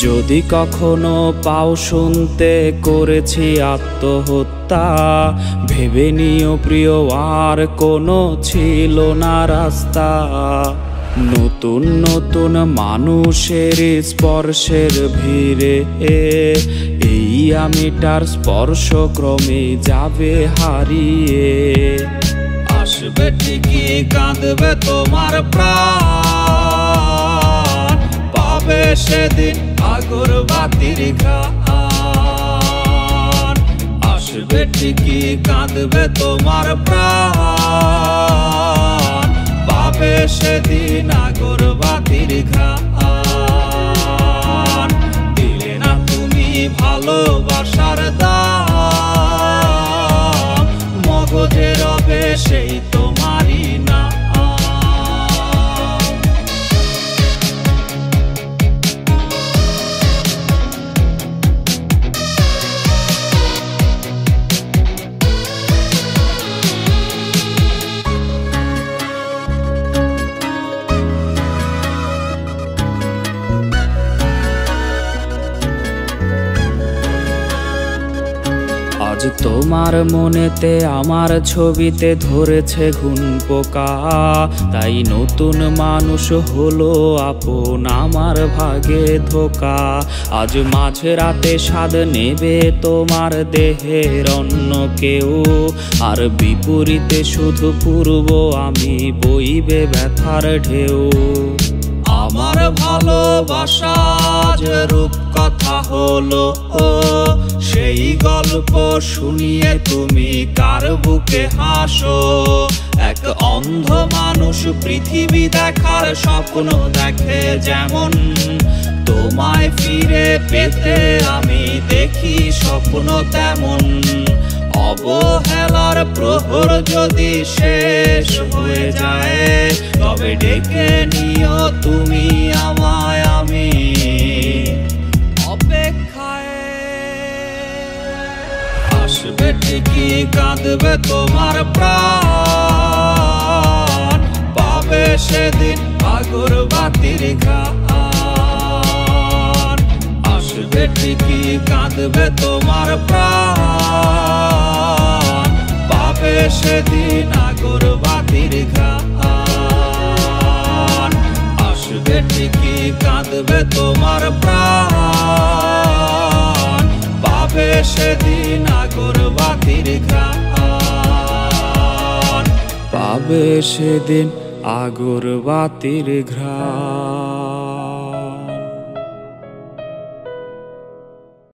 যদি কখনো পাও শুনতে করেছি আত্মহত্যা, ভেবে নিও প্রিয় আর কোনো ছিল না রাস্তা। নতুন নতুন মানুষের স্পর্শের ভিড়ে এই আমিটার স্পর্শ ক্রমে যাবে হারিয়ে। আসবে ঠিকই কাঁদবে তোমার প্রাণ, পাবে সেদিন আগরবাতির ঘ্রাণ। আসবে ঠিকই কাঁদবে তোমার প্রাণ, পাবে সেদিন আগরবাতির ঘ্রাণ। দিলে না তুমি ভালোবাসার দাম, মগজে রবে সেই তোমারই না। আজ তোমার মনেতে আমার ছবিতে ধরেছে ঘুন পোকা, তাই নতুন মানুষ হলো আপন আমার ভাগে ধোকা। আজ মাঝে রাতে স্বাদ নেবে তোমার দেহের অন্য কেউ, আর বিপরীতে শুধু পূর্ব আমি বইবে ব্যথার ঢেউ। আমার ভালোবাসা যে রূপ কথা হলো, সেই গল্প শুনিয়ে তুমি কার বুকে হাসো। এক অন্ধ মানুষ পৃথিবী দেখার স্বপ্ন দেখে যেমন, তোমায় ফিরে পেতে আমি দেখি স্বপ্ন তেমন। অবহেলার প্রহর যদি শেষ হয়ে যায়, তবে ডেকে নিও তুমি আমায়, আমি অপেক্ষায়। আসবে ঠিকই কাঁদবে তোমার প্রাণ, পাবে সেদিন আগরবাতির ঘ্রাণ। আসবে ঠিকই কাঁদবে তোমার প্রাণ, পাবে সেদিন আগরবাতির ঘ্রাণ। আসবে ঠিকই কাঁদবে তোমার প্রাণ, পাবে সেদিন আগরবাতির ঘ্রাণ। পাবে সেদিন আগরবাতির ঘ্রাণ।